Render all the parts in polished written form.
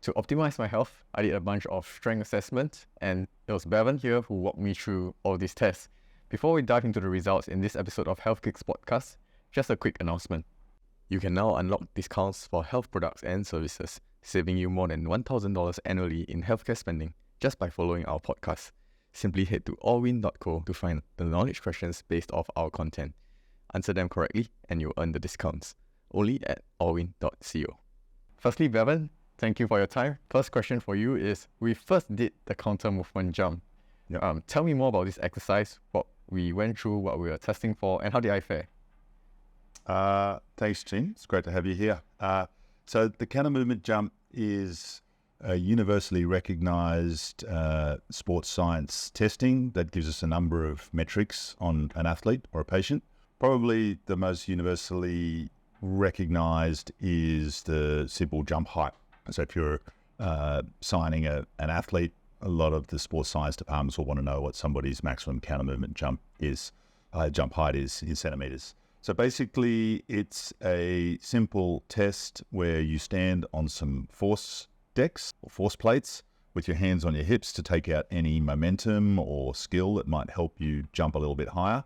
To optimize my health, I did a bunch of strength assessments, and it was Bevan here who walked me through all these tests. Before we dive into the results in this episode of Health Geeks podcast, just a quick announcement. You can now unlock discounts for health products and services, saving you more than $1,000 annually in healthcare spending just by following our podcast. Simply head to allwin.co to find the knowledge questions based off our content. Answer them correctly and you'll earn the discounts. Only at allwin.co. Firstly, Bevan, thank you for your time. First question for you is, we first did the counter movement jump. Tell me more about this exercise, what we went through, what we were testing for, and how did I fare? Thanks, Jing. It's great to have you here. So the counter movement jump is a universally recognized sports science testing that gives us a number of metrics on an athlete or a patient. Probably the most universally recognized is the simple jump height. So if you're signing an athlete, a lot of the sports science departments will want to know what somebody's maximum counter movement jump height is in centimeters. So basically, it's a simple test where you stand on some force decks or force plates with your hands on your hips to take out any momentum or skill that might help you jump a little bit higher.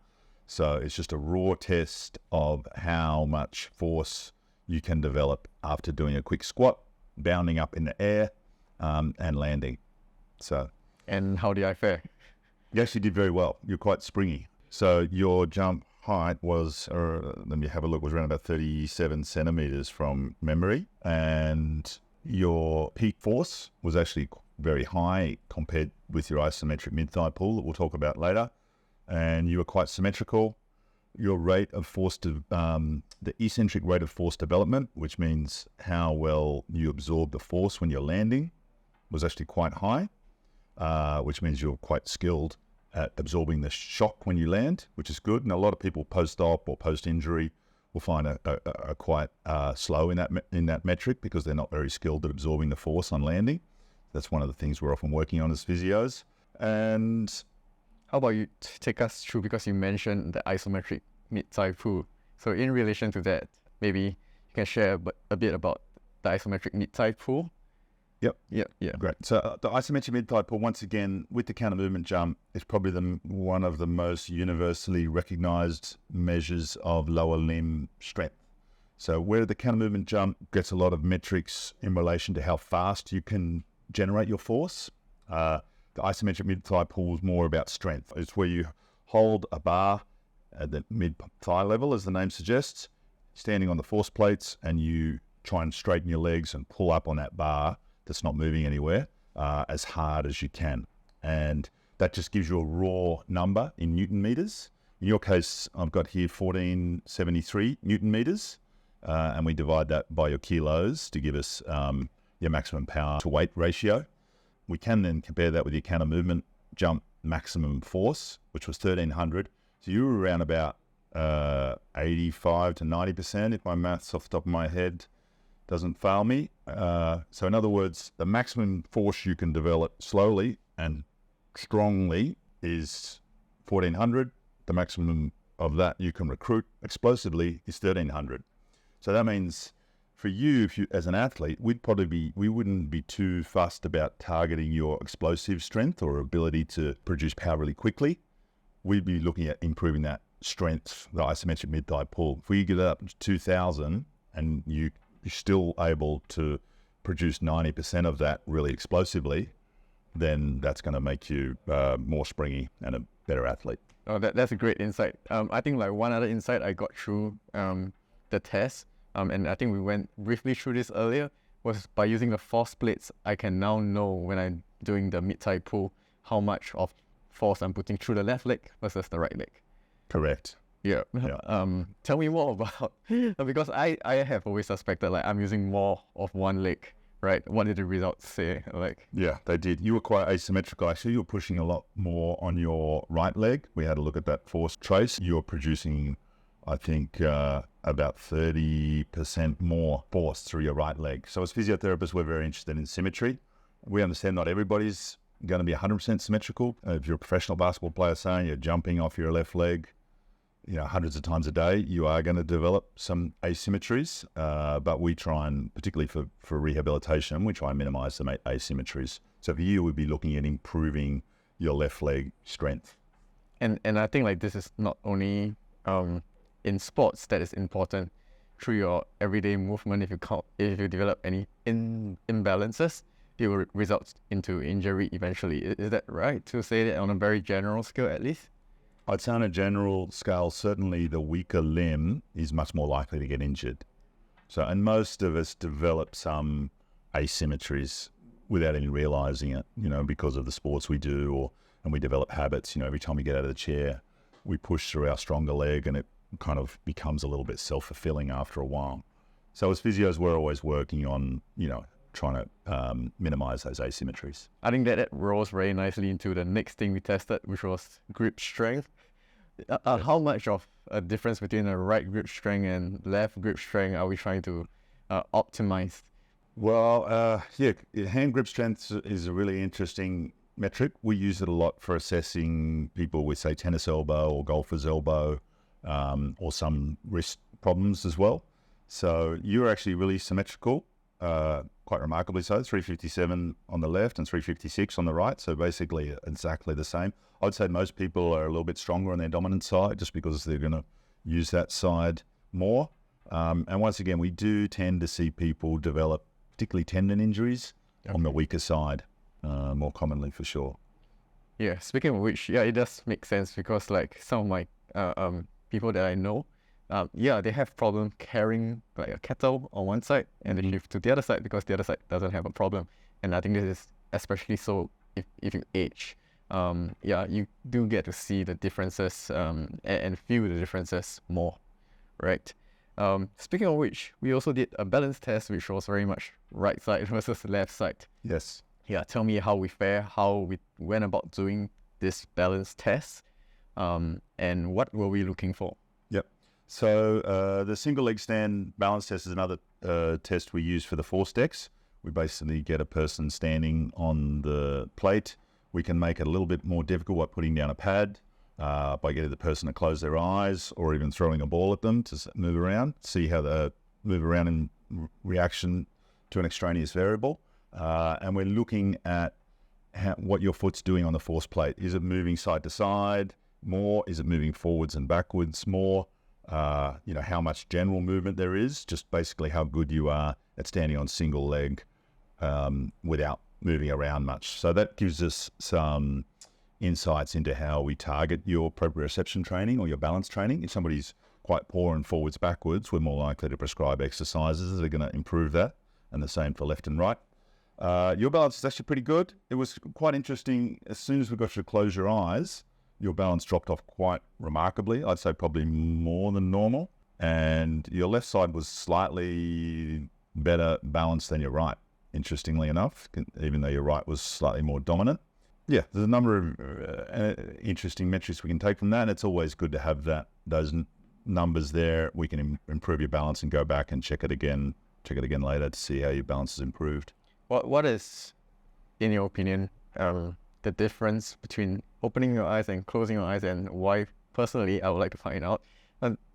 So it's just a raw test of how much force you can develop after doing a quick squat, bounding up in the air, and landing. And how did I fare? You actually did very well. You're quite springy. So your jump height was, let me have a look, was around about 37 centimeters from memory. And your peak force was actually very high compared with your isometric mid-thigh pull that we'll talk about later. And you were quite symmetrical. Your rate of force, the eccentric rate of force development, which means how well you absorb the force when you're landing, was actually quite high, which means you're quite skilled at absorbing the shock when you land, which is good. And a lot of people post-op or post-injury will find are quite slow in that metric because they're not very skilled at absorbing the force on landing. That's one of the things we're often working on as physios. And how about you take us through, because you mentioned the isometric mid-thigh pull. So in relation to that, maybe you can share a bit about the isometric mid-thigh pull. Yep. Great. So the isometric mid-thigh pull, once again, with the counter movement jump, is probably one of the most universally recognized measures of lower limb strength. So where the counter movement jump gets a lot of metrics in relation to how fast you can generate your force, the isometric mid-thigh pull is more about strength. It's where you hold a bar at the mid-thigh level, as the name suggests, standing on the force plates, and you try and straighten your legs and pull up on that bar that's not moving anywhere as hard as you can. And that just gives you a raw number in Newton meters. In your case, I've got here 1473 Newton meters, and we divide that by your kilos to give us your maximum power to weight ratio. We can then compare that with your counter movement jump maximum force, which was 1300. So you were around about 85 to 90%, if my maths off the top of my head doesn't fail me. So in other words, the maximum force you can develop slowly and strongly is 1400. The maximum of that you can recruit explosively is 1300. So that means for you, if you as an athlete, we wouldn't be too fussed about targeting your explosive strength or ability to produce power really quickly. We'd be looking at improving that strength, the isometric mid-thigh pull. If we get it up to 2000 and you're still able to produce 90% of that really explosively, then that's going to make you more springy and a better athlete. Oh, that's a great insight. I think like one other insight I got through the test, and I think we went briefly through this earlier, was by using the force plates, I can now know when I'm doing the mid-thigh pull how much of force I'm putting through the left leg versus the right leg. Correct. Yeah. Tell me more about, because I have always suspected like I'm using more of one leg, right? What did the results say? Yeah, they did. You were quite asymmetrical. Actually, you were pushing a lot more on your right leg. We had a look at that force trace. You were producing, I think, about 30% more force through your right leg. So as physiotherapists, we're very interested in symmetry. We understand not everybody's going to be 100% symmetrical. If you're a professional basketball player, saying you're jumping off your left leg, hundreds of times a day, you are going to develop some asymmetries. But we try and, particularly for rehabilitation, we try and minimize the asymmetries. So for you, we'd be looking at improving your left leg strength. And I think like this is not only in sports that is important. Through your everyday movement, if you develop any imbalances, it will result into injury eventually. Is that right to say that on a very general scale at least? I'd say on a general scale, certainly the weaker limb is much more likely to get injured. So, and most of us develop some asymmetries without even realizing it, because of the sports we do, and we develop habits. Every time we get out of the chair, we push through our stronger leg, and it kind of becomes a little bit self-fulfilling after a while. So as physios, we're always working on, trying to minimize those asymmetries. I think that rolls very nicely into the next thing we tested, which was grip strength. How much of a difference between a right grip strength and left grip strength are we trying to optimize? Well, hand grip strength is a really interesting metric. We use it a lot for assessing people with, say, tennis elbow or golfer's elbow, or some wrist problems as well. So you're actually really symmetrical, quite remarkably so, 357 on the left and 356 on the right. So basically exactly the same. I'd say most people are a little bit stronger on their dominant side just because they're going to use that side more. And once again, we do tend to see people develop particularly tendon injuries on the weaker side, more commonly for sure. Yeah, speaking of which, it does make sense because like some of my people that I know, they have problem carrying like a kettle on one side and they shift to the other side because the other side doesn't have a problem. And I think this is especially so if you age. You do get to see the differences and feel the differences more, right? Speaking of which, we also did a balance test which was very much right side versus left side. Yes. Yeah, tell me how we fare, how we went about doing this balance test, and what were we looking for? Yep. So the single leg stand balance test is another test we use for the force decks. We basically get a person standing on the plate. We can make it a little bit more difficult by putting down a pad, by getting the person to close their eyes or even throwing a ball at them to move around, see how they move around in reaction to an extraneous variable. And we're looking at what your foot's doing on the force plate. Is it moving side to side more? Is it moving forwards and backwards more? How much general movement there is, just basically how good you are at standing on single leg without moving around much. So that gives us some insights into how we target your proprioception training or your balance training. If somebody's quite poor in forwards backwards, we're more likely to prescribe exercises that are going to improve that, and the same for left and right. Your balance is actually pretty good. It was quite interesting. As soon as we got you to close your eyes, your balance dropped off quite remarkably. I'd say probably more than normal. And your left side was slightly better balanced than your right, interestingly enough, even though your right was slightly more dominant. Yeah, there's a number of interesting metrics we can take from that. And it's always good to have those numbers there. We can improve your balance and go back and check it again later to see how your balance has improved. What is, in your opinion, the difference between opening your eyes and closing your eyes, and why, personally, I would like to find out,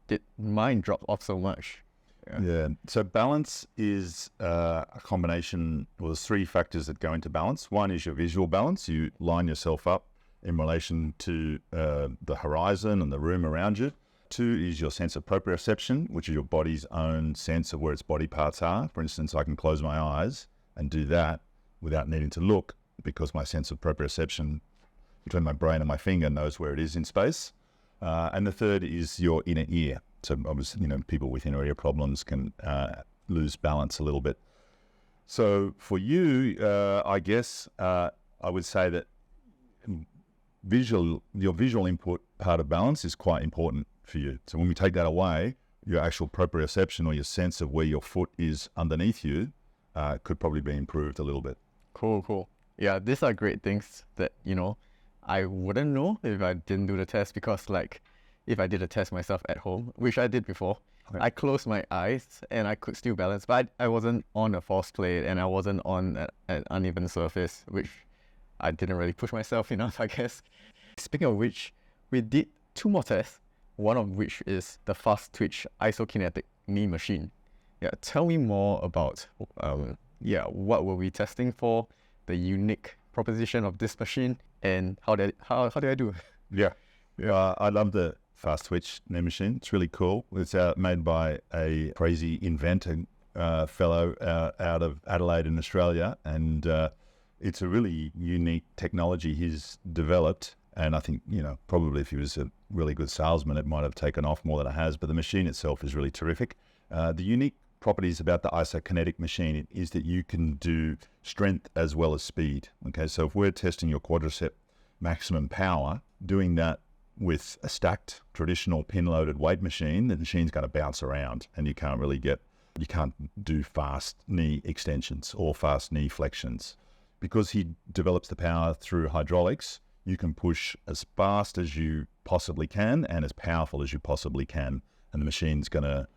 did mine drop off so much? Yeah. So balance is a combination. Well, there's three factors that go into balance. One is your visual balance. You line yourself up in relation to the horizon and the room around you. Two is your sense of proprioception, which is your body's own sense of where its body parts are. For instance, I can close my eyes and do that without needing to look because my sense of proprioception between my brain and my finger knows where it is in space. And the third is your inner ear. So obviously, people with inner ear problems can lose balance a little bit. So for you, I guess I would say that your visual input part of balance is quite important for you. So when we take that away, your actual proprioception or your sense of where your foot is underneath you could probably be improved a little bit. Cool. Yeah, these are great things that, I wouldn't know if I didn't do the test, because if I did a test myself at home, which I did before, okay, I closed my eyes and I could still balance, but I wasn't on a false plate and I wasn't on an uneven surface, which I didn't really push myself enough, I guess. Speaking of which, we did two more tests. one of which is the fast twitch Isokinetic knee machine. Yeah, tell me more about what were we testing for, the unique proposition of this machine, and how did I do? Yeah, I love the fast twitch knee machine. It's really cool. It's made by a crazy inventor fellow out of Adelaide in Australia, and it's a really unique technology he's developed. And I think, probably if he was a really good salesman, it might have taken off more than it has, but the machine itself is really terrific. The unique properties about the Isokinetic machine is that you can do strength as well as speed. Okay, so if we're testing your quadricep maximum power, doing that with a stacked traditional pin-loaded weight machine, the machine's going to bounce around and you can't do fast knee extensions or fast knee flexions. Because he develops the power through hydraulics, you can push as fast as you possibly can and as powerful as you possibly can, and the machine's going to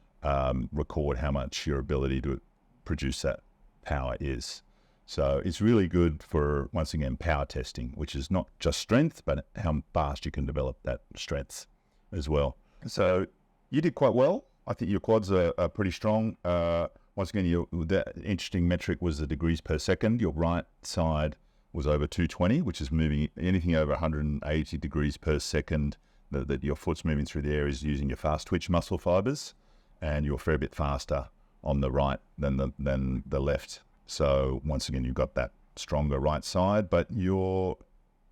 record how much your ability to produce that power is. So it's really good for, once again, power testing, which is not just strength, but how fast you can develop that strength as well. So you did quite well. I think your quads are pretty strong. Once again, that interesting metric was the degrees per second. Your right side was over 220, which is moving anything over 180 degrees per second that your foot's moving through the air is using your fast twitch muscle fibers, and you're a fair bit faster on the right than the left. So once again, you've got that stronger right side, but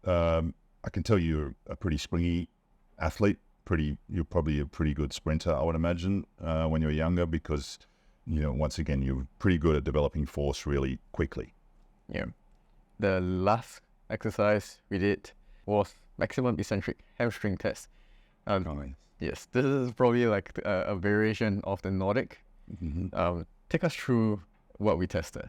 I can tell you're a pretty springy athlete. You're probably a pretty good sprinter, I would imagine, when you're younger, because once again, you're pretty good at developing force really quickly. Yeah. The last exercise we did was maximum eccentric hamstring test. Nice. Yes, this is probably like a variation of the Nordic. Mm-hmm. Take us through what we tested.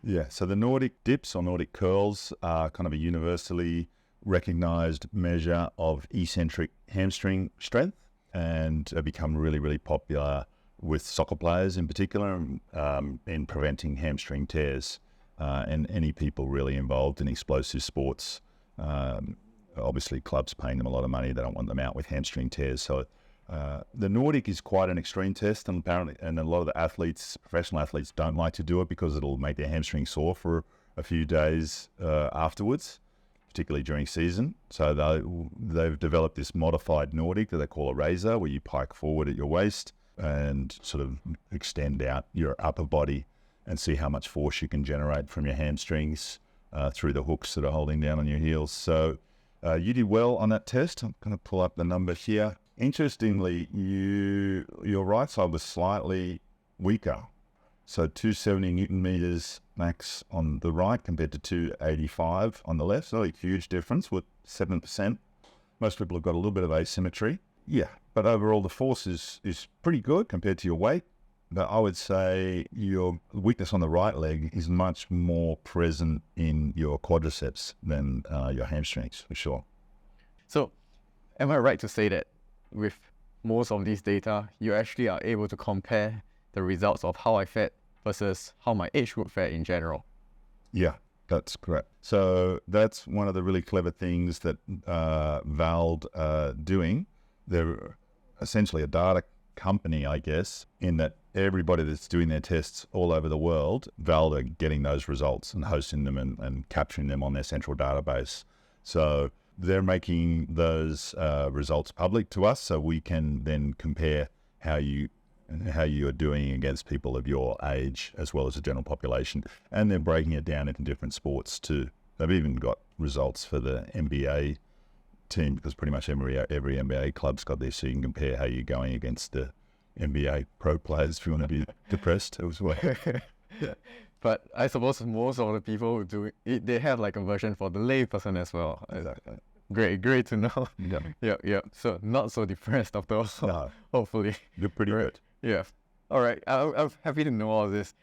Yeah. So the Nordic dips or Nordic curls are kind of a universally recognized measure of eccentric hamstring strength, and have become really, really popular with soccer players in particular, in preventing hamstring tears, and any people really involved in explosive sports. Obviously, clubs paying them a lot of money, they don't want them out with hamstring tears. So the Nordic is quite an extreme test, and apparently, and a lot of the athletes, professional athletes, don't like to do it because it'll make their hamstring sore for a few days afterwards, particularly during season. So they've developed this modified Nordic that they call a razor, where you pike forward at your waist and sort of extend out your upper body and see how much force you can generate from your hamstrings through the hooks that are holding down on your heels. So you did well on that test. I'm going to pull up the number here. Interestingly, your right side was slightly weaker. So 270 Newton meters max on the right compared to 285 on the left. So a huge difference with 7%. Most people have got a little bit of asymmetry. Yeah, but overall the force is pretty good compared to your weight. But I would say your weakness on the right leg is much more present in your quadriceps than your hamstrings, for sure. So am I right to say that with most of these data, you actually are able to compare the results of how I fared versus how my age group fared in general? Yeah, that's correct. So that's one of the really clever things that VALD are doing. They're essentially a data company, I guess, in that everybody that's doing their tests all over the world, VALD are getting those results and hosting them and capturing them on their central database. So they're making those results public to us, so we can then compare how you are doing against people of your age as well as the general population. And they're breaking it down into different sports too. They've even got results for the NBA team, because pretty much every NBA club's got this, so you can compare how you're going against the NBA pro players if you want to be depressed as well. Yeah. But I suppose most of the people who do it, they have like a version for the lay person as well. Exactly. Great to know. Yeah. Yeah. So not so depressed after all. No. Hopefully. You're pretty good. Yeah. All right. I'm happy to know all of this.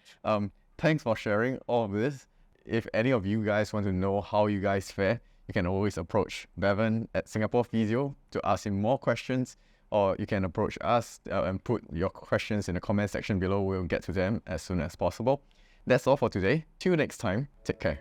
Thanks for sharing all of this. If any of you guys want to know how you guys fare, you can always approach Bevan at Singapore Physio to ask him more questions, or you can approach us and put your questions in the comment section below. We'll get to them as soon as possible. That's all for today. Till next time, take care.